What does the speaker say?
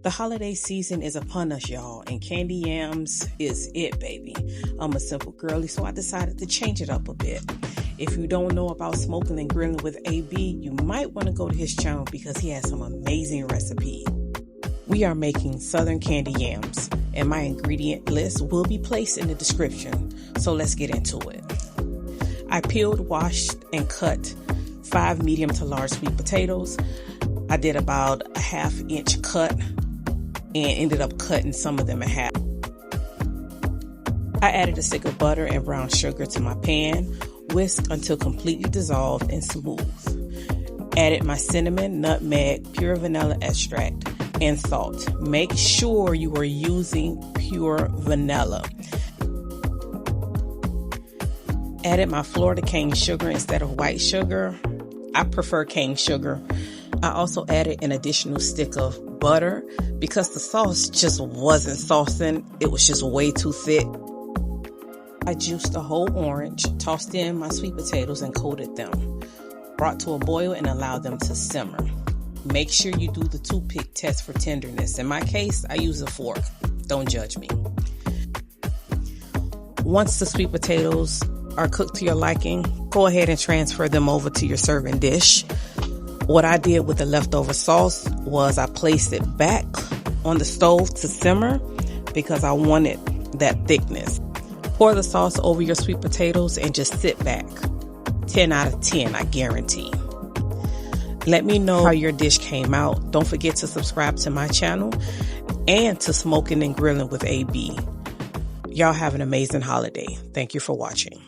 The holiday season is upon us, y'all, and candy yams is it, baby. I'm a simple girly, so I decided to change it up a bit. If you don't know about smoking and grilling with AB, you might want to go to his channel because he has some amazing recipes. We are making Southern Candied Yams, and my ingredient list will be placed in the description, so let's get into it. I peeled, washed, and cut 5 medium to large sweet potatoes. I did about a 1/2 inch cut and ended up cutting some of them in half. I added a stick of butter and brown sugar to my pan, whisked until completely dissolved and smooth. Added my cinnamon, nutmeg, pure vanilla extract, and salt. Make sure you are using pure vanilla. Added my Florida cane sugar instead of white sugar. I prefer cane sugar. I also added an additional stick of butter because the sauce just wasn't saucing. It was just way too thick. I juiced a whole orange, tossed in my sweet potatoes and coated them. Brought to a boil and allowed them to simmer. Make sure you do the toothpick test for tenderness. In my case, I use a fork. Don't judge me. Once the sweet potatoes are cooked to your liking, go ahead and transfer them over to your serving dish. What I did with the leftover sauce was I placed it back on the stove to simmer because I wanted that thickness. Pour the sauce over your sweet potatoes and just sit back. 10 out of 10, I guarantee. Let me know how your dish came out. Don't forget to subscribe to my channel and to Smoking and Grilling with AB. Y'all have an amazing holiday. Thank you for watching.